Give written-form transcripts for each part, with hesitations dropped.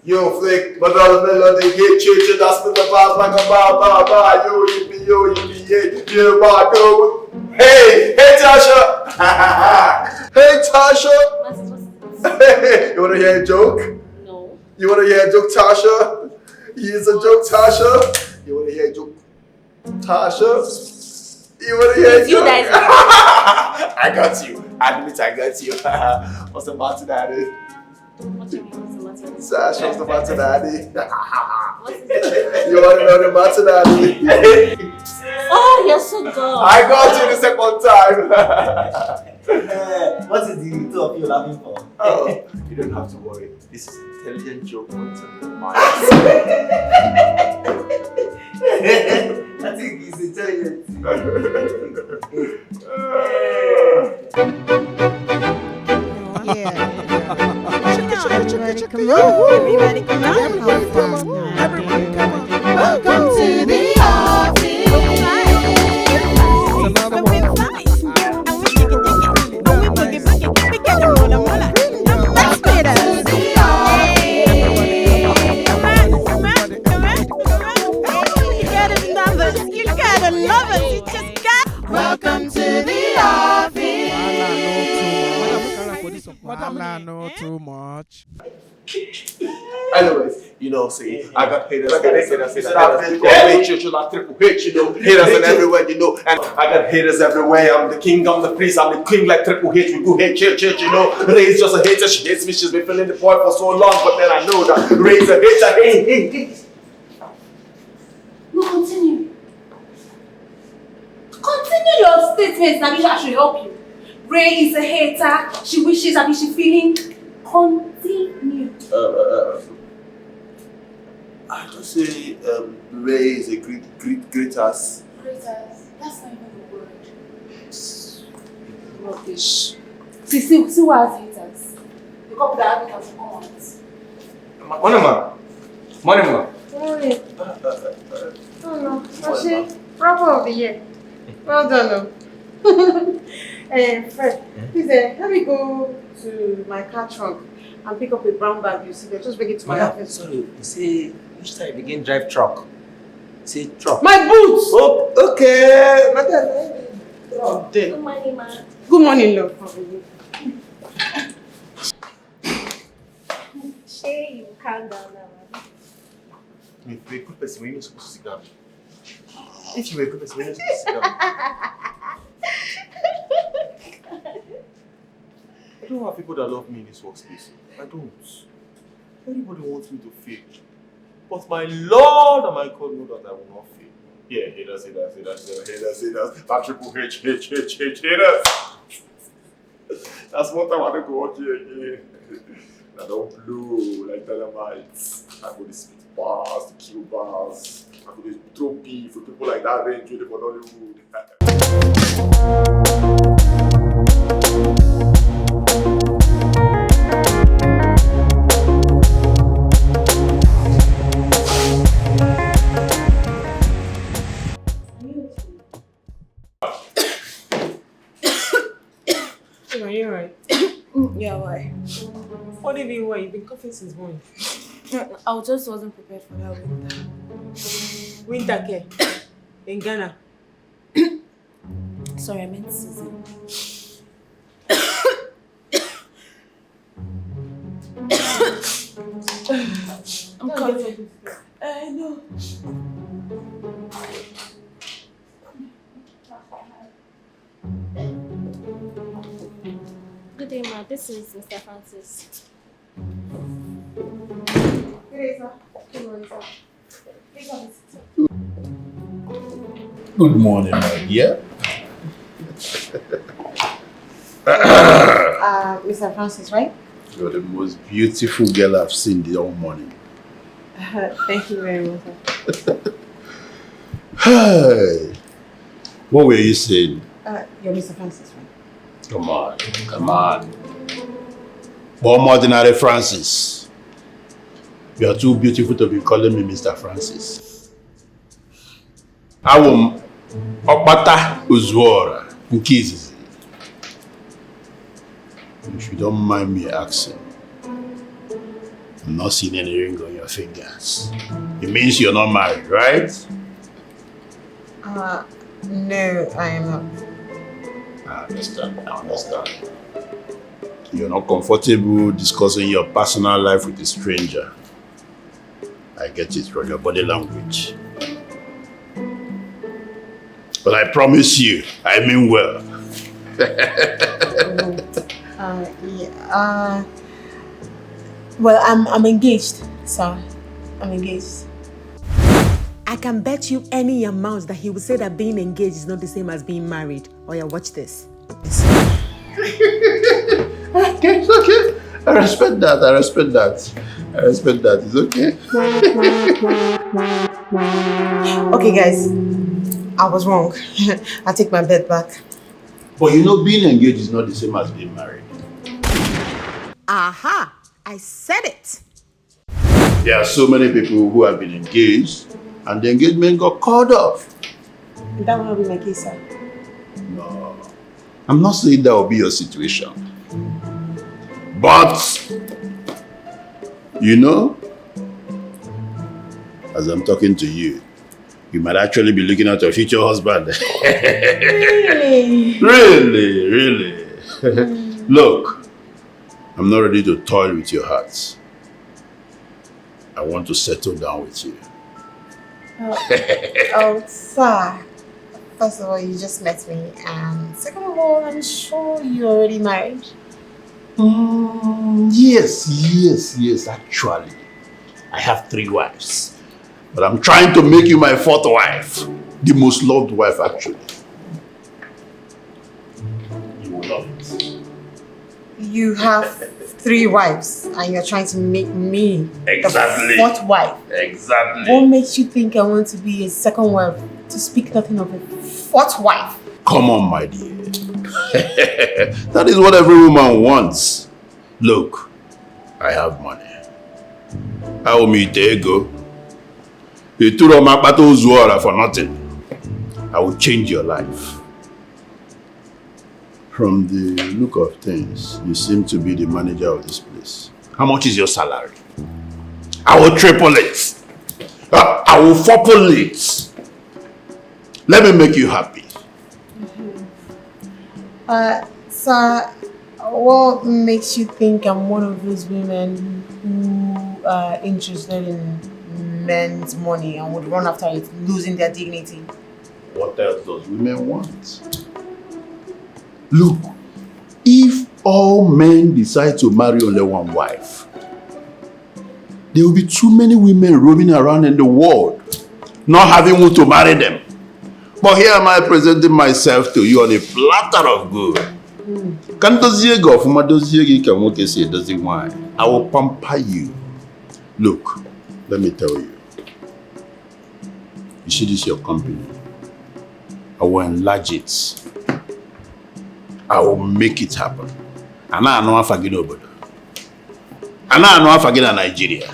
Yo, flick, my dollar melody, hit church, and I spit the vibes like a ba. Yo, yippee, yeah, my go. Hey, Tasha. Hey, Tasha. Hey, you wanna hear a joke? No. You wanna hear a joke, Tasha? Here's a joke, Tasha. You wanna hear a joke, Tasha? You wanna hear a joke? You guys. I got you. Admit I got you. What's the matter, Daddy? What's your matter? Sash, what's the matter, Daddy? What's it? You wanna know the matter, Daddy? Oh, you're so good. I got you the second time. What is the two of you laughing for? Oh, you don't have to worry. This is an intelligent joke for the mind. I think he's intelligent. Everybody come on. Everybody come on. Welcome to the office. Welcome to the office. Madam, no too much. Anyways, you know, see, I got haters, triple H, you know, haters and everywhere, you know, and I got haters everywhere. I'm the king, I'm the priest, I'm the king like Triple H. We go hate church, you know. Ray's just a hater, she hates me, she's been feeling the boy for so long, but then I know that Ray's a hater. Hey. No, continue. Continue your statements, Nabisha should help you. Ray is a hater, she wishes that she's feeling. Continue. I just say Ray is a great ass. Great ass. That's not even a word. Rubbish. See what has haters. The couple that have haters come on. Morning, ma. Morning. Oh no, Tasha, rapper of the year. Well done. Fred, please let me go to my car trunk and pick up a brown bag you see there. Just bring it to my office. Sorry, you say which time you begin drive truck? Say truck. My boots! Oh, okay. Madam. Oh, Good morning, ma. Good morning, love. Hey, you calm down now. If you're a good person, you're not supposed to sit down. If you're a good person, you're not supposed to sit down. I don't have people that love me in this workspace. I don't. Everybody wants me to fail. But my Lord and my God know that I will not fail. Yeah, haters. That Triple H, haters. That's what I want to go out here again. I don't blow like dynamites. I go to spit bars, to kill bars. I go to throw beef for people like that range with for Hollywood. Are you alright? Yeah, why? What do you mean why? You've been coughing since morning. I just wasn't prepared for that winter. Winter care in Ghana. Sorry, I meant season. I'm coming. No. Good day, ma. This is Mr. Francis. Good day, sir. Good morning, sir. Good morning, my dear. Mr. Francis, right? You're the most beautiful girl I've seen the whole morning. Thank you very much, sir. Hey, what were you saying? You're Mr. Francis, right? Come on. One ordinary Francis. You are too beautiful to be calling me Mr. Francis. I am Okpata Uzuora Nkizizi. If you don't mind me asking, I'm not seeing any ring on your fingers. It means you're not married, right? No, I am not. I understand. You're not comfortable discussing your personal life with a stranger. I get it from your body language. But I promise you, I mean well. Well, I'm engaged, sir. I'm engaged. I can bet you any amount that he would say that being engaged is not the same as being married. Oh yeah, watch this. Okay, it's okay. I respect that. It's okay. Okay, guys. I was wrong. I take my bet back. But you know, being engaged is not the same as being married. Aha! I said it. There are so many people who have been engaged and the engagement got called off. That will not be my case, sir. No. I'm not saying that will be your situation. But, you know, as I'm talking to you, you might actually be looking at your future husband. Really? Really? Look, I'm not ready to toil with your heart. I want to settle down with you. Oh, sir. First of all, you just met me. And second of all, I'm sure you're already married. Yes, actually. I have 3 wives. But I'm trying to make you my 4th wife. The most loved wife, actually. You will love it. You have 3 wives and you're trying to make me Exactly. the 4th wife. Exactly. What makes you think I want to be a 2nd wife, to speak nothing of a 4th wife? Come on, my dear. That is what every woman wants. Look, I have money. I will meet ego. You threw on my battle for nothing. I will change your life. From the look of things, you seem to be the manager of this place. How much is your salary? I will triple it. I will quadruple it. Let me make you happy. Sir, what makes you think I'm one of those women who are interested in men's money and would run after it, losing their dignity? What else does women want? Look, if all men decide to marry only one wife, there will be too many women roaming around in the world, not having who to marry them. But here am I presenting myself to you on a platter of gold. I will pamper you. Look, let me tell you. You see this your company? I will enlarge it. I will make it happen. And I know I forget nobody. And I know I forget Nigeria.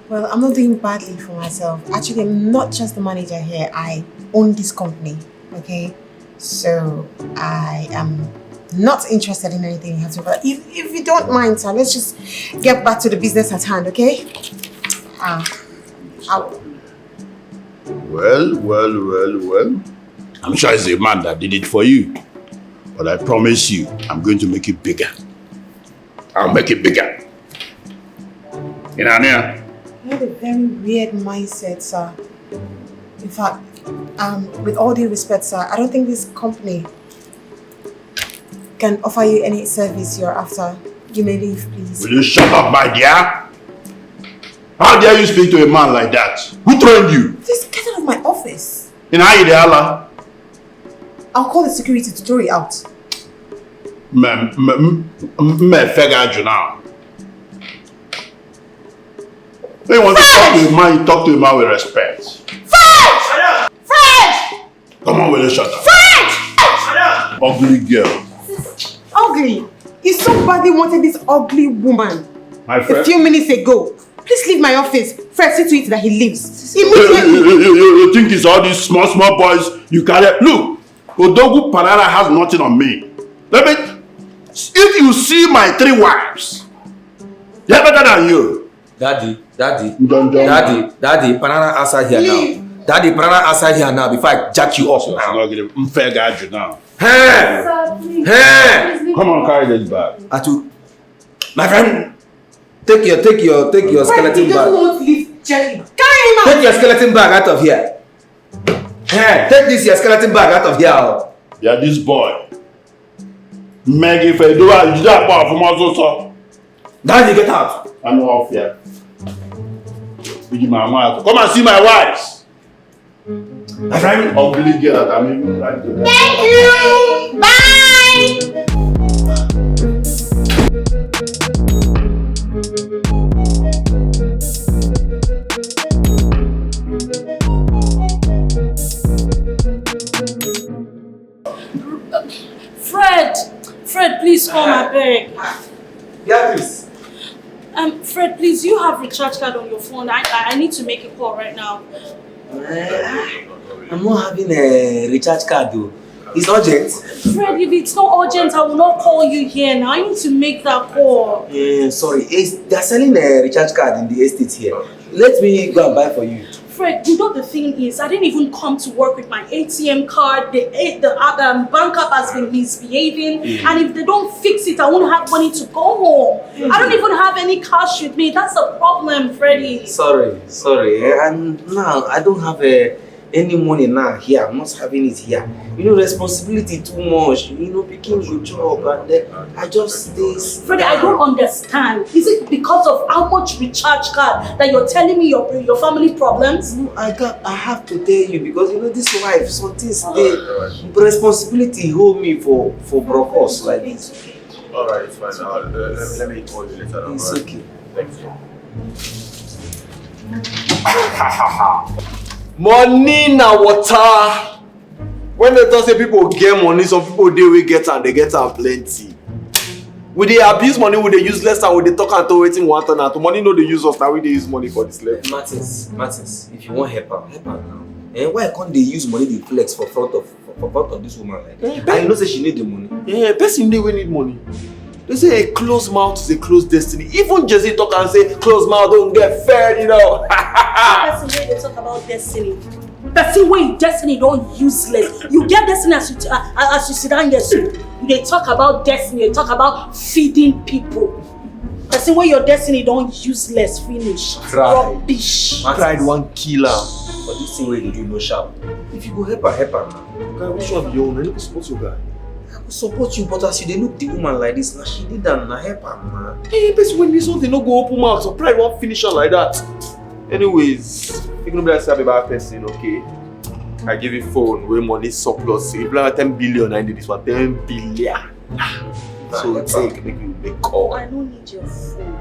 Well, I'm not doing badly for myself. Actually, I'm not just the manager here. I own this company, okay? So, I am not interested in anything you have to do. But if you don't mind, sir, let's just get back to the business at hand, okay? Well. I'm sure it's a man that did it for you. But I promise you, I'm going to make it bigger. I'll make it bigger. You know, Ania? You have a very weird mindset, sir. In fact, with all due respect, sir, I don't think this company can offer you any service you're after. You may leave, please. Will you shut up, my dear? How dare you speak to a man like that? Who trained you? Please get out of my office. In Ideala? I'll call the security to throw you out. Me fega you now. When you want to talk to a man, you talk to a man with respect. Fred! Come on, will you shut up? Fred! Ugly girl. Ugly? You so badly wanted this ugly woman My friend. a few minutes ago. Please leave my office. Fred, see to it that he leaves. Immediately. You think it's all these small boys you carry? Look, Odogu Parara has nothing on me. If you see my 3 wives, they're better than you. Daddy, Don't. banana outside here now. Daddy, banana outside here now before I jack you up now. I'm getting unfair guide you now. Hey! Sir, please. Hey! Please leave Come on, me. carry this bag. Atu, my friend, take your skeleton He doesn't bag. want to leave Jerry. Carry him out. Take your skeleton bag out of here. Hey, take this your skeleton bag out of here. Yeah, this boy. Maggie, if I do that, you don't want from us also. Daddy, get out. I'm not off here. Come and see my wives. My friend, Ugly girl, I'm even trying to. Thank you. Bye. Fred, please come, I beg. yeah, please. Fred, please, you have recharge card on your phone. I need to make a call right now. I'm not having a recharge card though. It's urgent. Fred, if it's not urgent, I will not call you here now. I need to make that call. Sorry, they're selling a recharge card in the estate here. Let me go and buy for you. Fred, you know the thing is, I didn't even come to work with my ATM card. The bank app has been misbehaving, and if they don't fix it, I won't have money to go home. I don't even have any cash with me. That's the problem, Freddie. Sorry. And now I don't have any money now here. I'm not having it here. You know, responsibility too much. You know, picking good job, and then I just this. Freddie, I don't understand. Is it because of how much recharge card that you're telling me your family problems? No, I have to tell you because you know this life. Some things the responsibility hold me for brokers like this. Alright, it's fine. Let me call you later. It's Alright? okay. Thank you. Money na water. When they talk say people get money, some people they get and they get am plenty. We dey abuse money, we dey use less and we dey talk and talk wetin want and to money no dey use us now we dey use money for this level. Martins, if you want help her now. And why can't they use money they flex for front of this woman like that? And you know say she need the money. Yeah, person dey wey need money. They say a closed mouth is a closed destiny. Even Jesse talk and say closed mouth don't get fed, you know. Person wey dey talk about destiny. Person wey destiny don't useless. You get destiny as you sit down here so. You dey talk about destiny, you talk about feeding people. Person wey your destiny don't useless finish. Rubbish. Pride one killer. But this thing where you do no sharp. If you go help her now. Guy, which one be your own? I need to support your guy. I will support you, but as you dey look the woman like this, now she did that now help her man. Hey, person when this something no go open mouth, so pride won't finish her like that. Anyways, you can be like a bad person, okay? I give you phone where money surplus. If you like 10 billion, I need this one 10 billion. So take make you make call. I don't need your phone.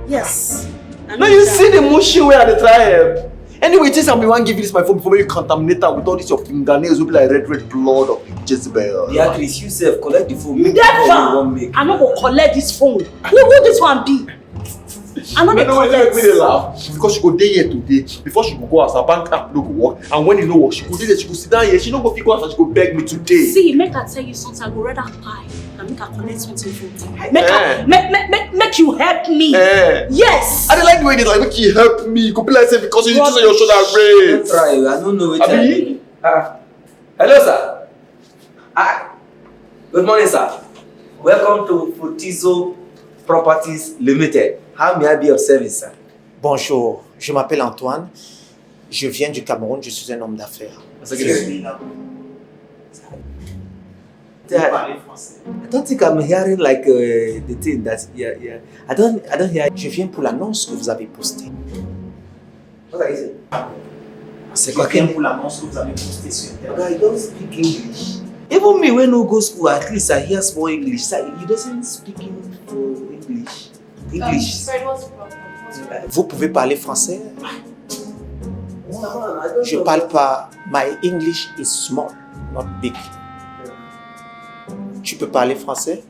Yes. Now you see the motion where I try help. Anyway, just I'm one give you this my phone before you contaminate her with all this your fingernails will be like red blood of Jezebel. Yeah, Chris, you self collect the phone. Never! I'm not gonna collect this phone. Who this one be? I'm not gonna collect. Make me laugh because she go day here today before she go go as her bank app no go work, and when it no work she go dey there, she go sit down here, she no go fit go out and she go beg me today. See, make her tell you something. I go rather buy and make her collect something from you. Make you help me. Yes. I don't like the way they like make you help me. Go be like say because you need to say your shoulder raise. Try, I don't know what Abi? Hello, sir. Good morning, sir. Welcome to Fortizo Properties Limited. How may I be of service, sir? Bonjour, je m'appelle Antoine. Je viens du Cameroun, je suis un homme d'affaires. I don't think I'm hearing like the thing that yeah. I don't hear. Je viens pour l'annonce que vous avez postée. What are you saying? C'est quoi pour l'annonce que vous avez postée sur Internet? I don't speak English. Even me when no go school, at least I hear small English. He doesn't speak English. Sorry, what's the problem? Vous pouvez parler français? Je parle pas. My English is small, not big. Tu peux parler français?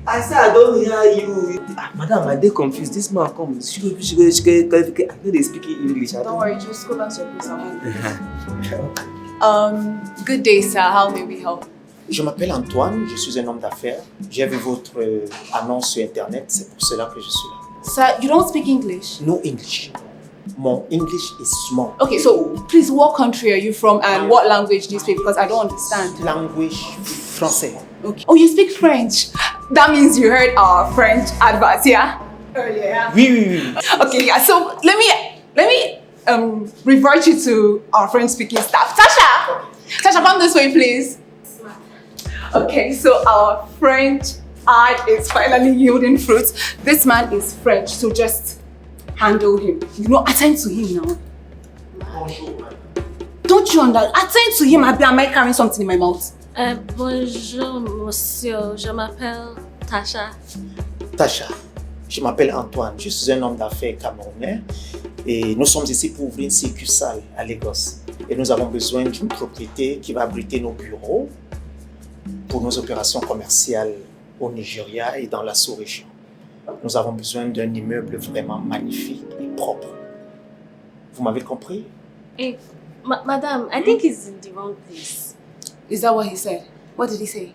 I say I don't hear you. Madam, I dey confused. This man comes. She go. I know they speak English. Don't worry, just go down to your place. Good day, sir. How may we help? Je m'appelle Antoine, je suis un homme d'affaires. J'ai vu votre annonce sur Internet, c'est pour cela que je suis là. Sir, you don't speak English? No English. Mon English is small. Okay, so please, what country are you from and what language do you speak? Because I don't understand. Language français. Okay. Oh, you speak French? That means you heard our French advert, yeah? Earlier. Oui. Okay, yeah. So let me revert you to our French speaking staff. Tasha, come this way, please. Okay, so our French ad is finally yielding fruit. This man is French, so just handle him. You know, attend to him now. Don't you understand? Attend to him. Am I carrying something in my mouth? Bonjour, monsieur. Je m'appelle Tasha. Tasha, je m'appelle Antoine. Je suis un homme d'affaires camerounais et nous sommes ici pour ouvrir une succursale à Lagos. Et nous avons besoin d'une propriété qui va abriter nos bureaux pour nos opérations commerciales au Nigeria et dans la sous-région. Nous avons besoin d'un immeuble vraiment magnifique et propre. Vous m'avez compris? Hey, madam, I think he's in the wrong place. Is that what he said? What did he say?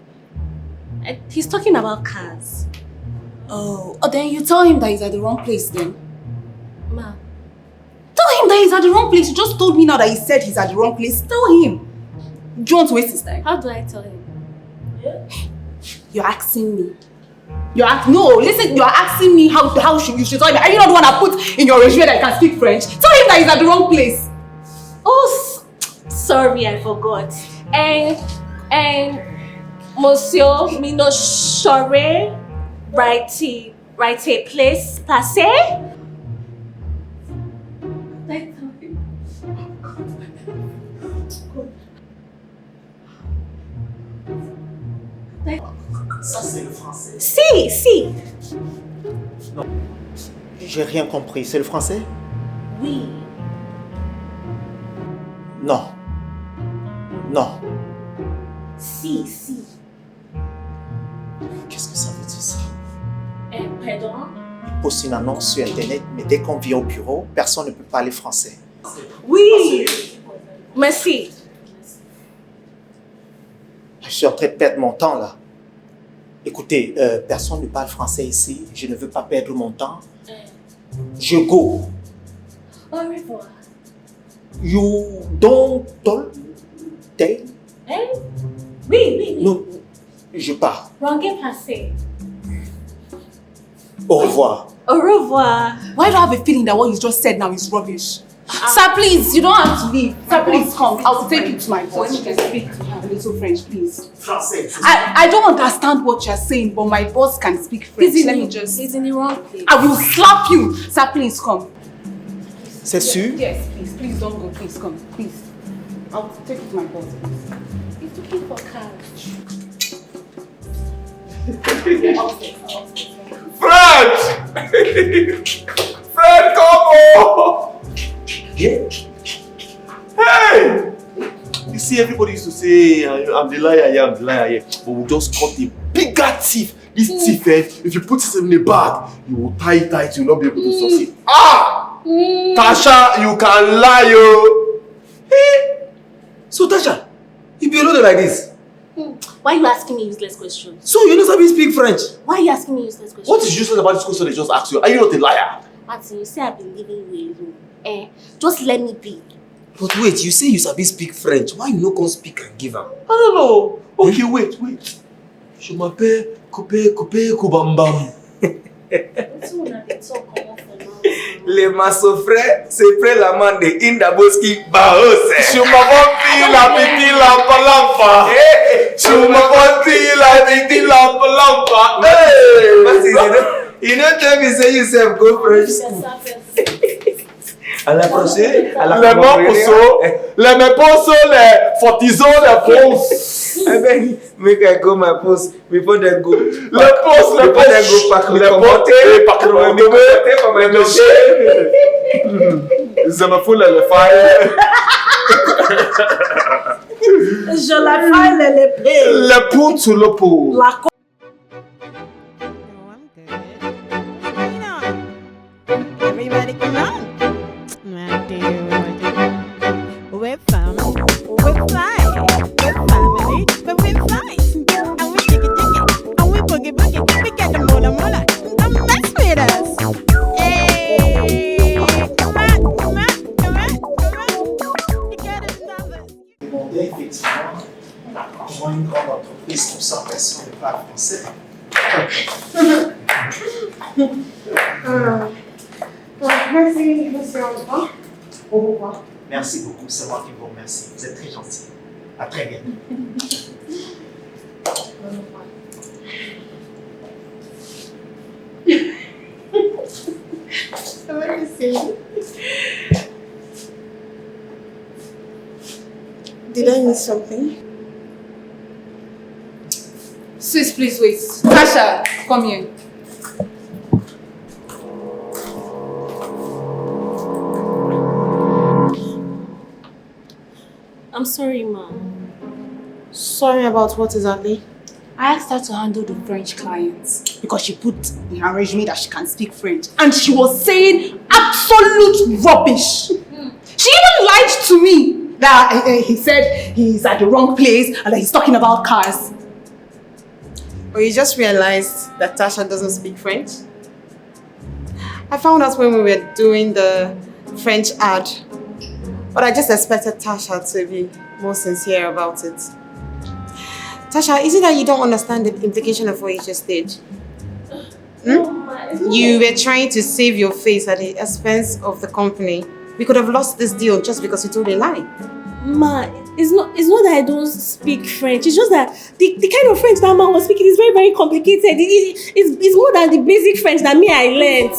He's talking about cars. Oh, then you tell him that he's at the wrong place then. Ma. Tell him that he's at the wrong place. You just told me now that he said he's at the wrong place. Tell him. Do you want to waste his time? How do I tell him? You're asking me. No, listen, you're asking me how you should tell him. Are you not the one that put in your resume that you can speak French? Tell him that he's at the wrong place. Oh, sorry, I forgot. And monsieur, me no sure right a place passé. Ça, c'est le français. Si. Non. J'ai rien compris. C'est le français? Oui. Non. Si. Qu'est-ce que ça veut dire ça? Pardon? Il poste une annonce sur Internet, mais dès qu'on vient au bureau, personne ne peut parler français. Oui. Merci. Je suis en train de perdre mon temps là. Écoutez, personne ne parle français ici. Je ne veux pas perdre mon temps. Je go. Au revoir. You don't talk? Oui. Non, je pars. Wrong passé. Au revoir. Au revoir. Why do I have a feeling that what you just said now is rubbish? Sir, please, you don't have to leave. Sir, please come. I will take you to my boss. You can speak to her a little French, please. Français. I don't understand what you're saying, but my boss can speak French. He's in the wrong place. I will slap you. Sir, please come. C'est sûr? Yes, please. Please don't go. Please come. Please. I'll take you to my boss, please. He's looking for cars. Fred, come on! Yeah. Hey! You see, everybody used to say, I'm the liar here. But we'll just cut a bigger thief. This thief, if you put it in the bag, you will tie it tight, you will not be able to succeed. Tasha, you can lie, yo! Hey! So, Tasha, you be alone like this? Why are you asking me useless questions? So, you know how to speak French? Why are you asking me useless questions? What is useless about this question they just asked you? Are you not a liar? Martin, you say I've been leaving you alone. Just let me be. But wait, you say you sabi speak French. Why you no come speak and give am? I don't know. Okay, wait. Je m'appelle Coupé Koubambam. Les massofrés, c'est près la main de Indaboski Baose. Je m'appelle la petite lampa. Je m'appelle la petite lampa. Hey! You don't tell me say you self go French school. À la prochaine, les méposo, les fortisans, les pros. I beg, make I go my post before they go. Les pros, before they go pack me for my dossier. Je me fous le fire. Je la faille les pieds. Le pou to le pou. Everybody come on. My dear, we're family, we're fine, we're family, but we're fine. demandais effectivement comment une grande entreprise comme ça en personne ne parle français. Merci, au revoir. Au revoir. Merci beaucoup, c'est moi qui vous remercie. Vous êtes très gentil. À très bientôt. Let me see. Did I miss something? Sis, please wait. Tasha, come here. I'm sorry, ma. Sorry about what exactly? I asked her to handle the French clients because she put in her resume that she can speak French. And she was saying absolute rubbish. She even lied to me that he said he's at the wrong place and that he's talking about cars. Or you just realized that Tasha doesn't speak French? I found out when we were doing the French ad. But I just expected Tasha to be more sincere about it. Tasha, is it that you don't understand the implication of what you just did? You were trying to save your face at the expense of the company. We could have lost this deal just because you told a lie. Ma, it's not that I don't speak French. It's just that the kind of French that man was speaking is very, very complicated. It's more than the basic French that me I learned.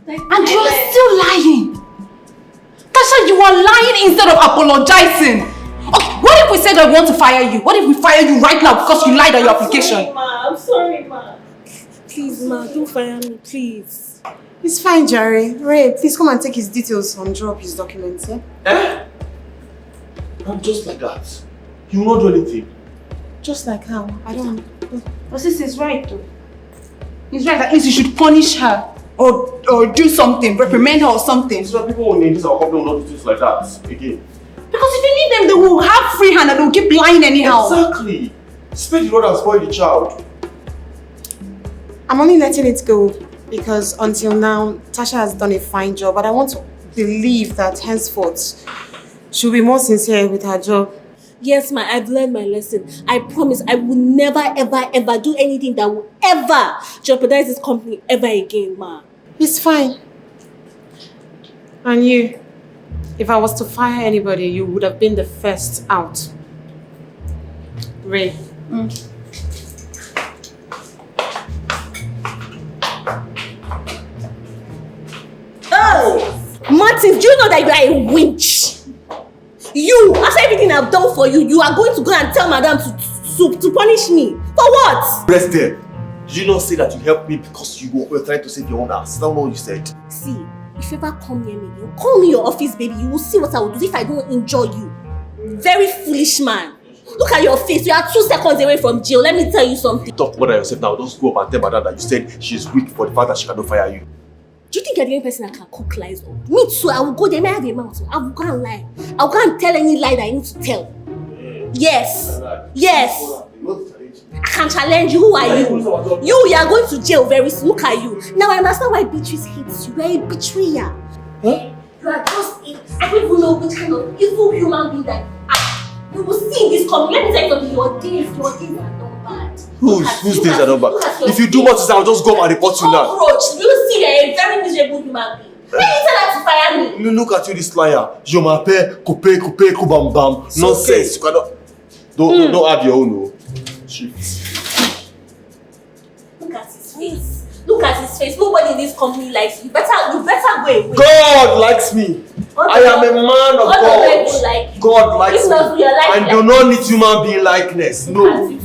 And you are still lying. Tasha, you are lying instead of apologizing. Okay, what if we said that we want to fire you? What if we fire you right now because you lied on your application? I'm sorry, ma. Please, ma, don't fire me, please. It's fine, Jerry. Ray, please come and take his details and drop his documents, yeah? I'm just like that. You will not do anything. Just like how? I don't... But sis is right though. He's right, at least you should punish her. Or do something, reprimand her or something. So people in this our company will not do things like that again. Because if you need them, they will have free hand and they will keep lying anyhow. Exactly. Spare the rod and spoil the child. I'm only letting it go because until now, Tasha has done a fine job, but I want to believe that henceforth, she'll be more sincere with her job. Yes, ma, I've learned my lesson. I promise I will never, ever, ever do anything that will ever jeopardize this company ever again, ma. It's fine. And you, if I was to fire anybody, you would have been the first out. Ray. Oh! Martin, do you know that you are a witch? You, after everything I've done for you, you are going to go and tell madam to punish me. For what? Rest there. Did you not say that you helped me because you were trying to save your own ass? That's not what you said. See, if you ever come near me, you call me your office baby, you will see what I will do if I don't enjoy you. Very foolish man. Look at your face. You are 2 seconds away from jail. Let me tell you something. Talk about yourself now. Just go up and tell madam that you said she's weak for the fact that she cannot fire you. Do you think you're the only person that can cook lies up? Me too. I will go there. May I have a mouth? I will go and lie. I will go and tell any lie that I need to tell. Yes. Yes. I can challenge you. Who are you? You are going to jail very soon. Look at you. Now I understand why Beatrice hates you. You are a betrayer. Huh? You are just I don't even know which kind of evil human being that you will see in this company. Let me tell you something. Your days are not bad. Whose days are not bad? If you do what is, I'll just go and report you now. Cockroach, you see you're a very miserable human being. Let me tell her to fire me. Look at you, this liar. Je m'appelle coupe, kubam bam. Nonsense. You cannot. Don't have your own. No. Shit. Look at his face. Look at his face. Nobody in this company likes you. You better go away. God likes me. I am a man of God. God likes me. I do not need human being likeness. No. Only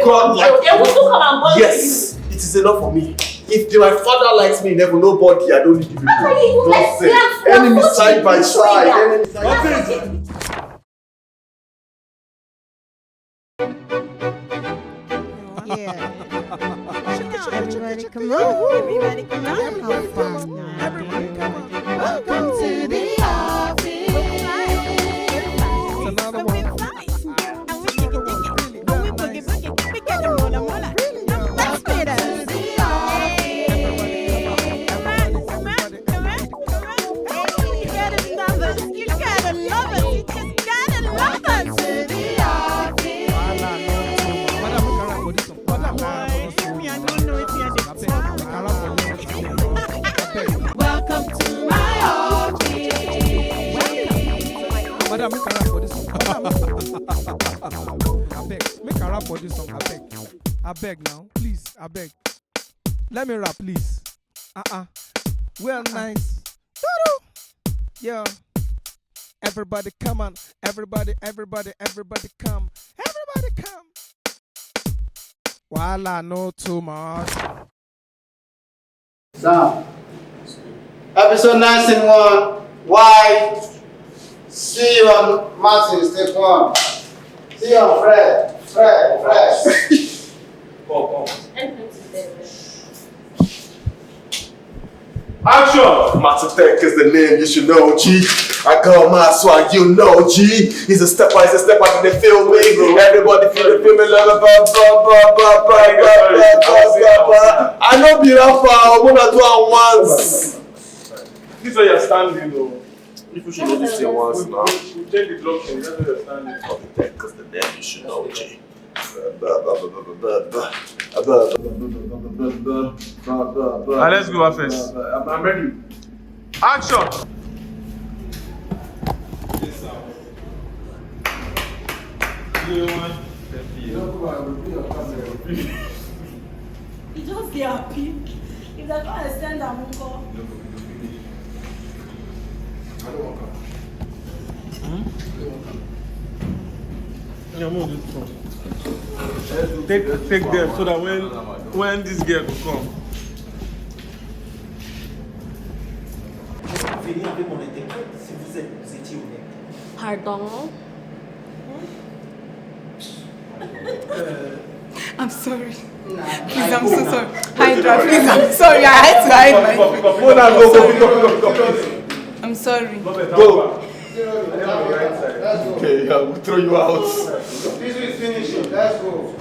God likes me. Yes. It is enough for me. If my father likes me in heaven, nobody, I don't need you people. Enemy side by side. Enemy side by side. Yeah. Everybody come on. Everybody come on. Have fun now. Everybody come on. Welcome to the office. Another one. Let's get us. make a rap for this song. I beg, make a rap for this song. I beg now, please. I beg. Let me rap, please. Well, nice. Yo, everybody come on. Everybody come. Everybody come. While I know too much. Now, episode 9-1. Why? See you on Martin, step 1. See you on Fred. Come. Action! Martin Tech is the name you should know, G. I got my swag, you know, G. He's a step out, they feel me. Everybody feel me, love. I know be rapper, I'm gonna do it once. This is where you're standing, though. People should know this thing once now. You take the drop thing, that's where you're standing. Martin Tech is the name you should know, G. Let's go, Afes. I'm ready. Action! You just get happy. If they're going to extend that Nwoko. I don't want to. Take them so that when this girl will come. Pardon? I'm sorry. Please, I'm so sorry. Hydra, please, I'm sorry. I had to hide my face. I'm sorry. Go. Okay, I will throw you out. This is finishing. Let's go.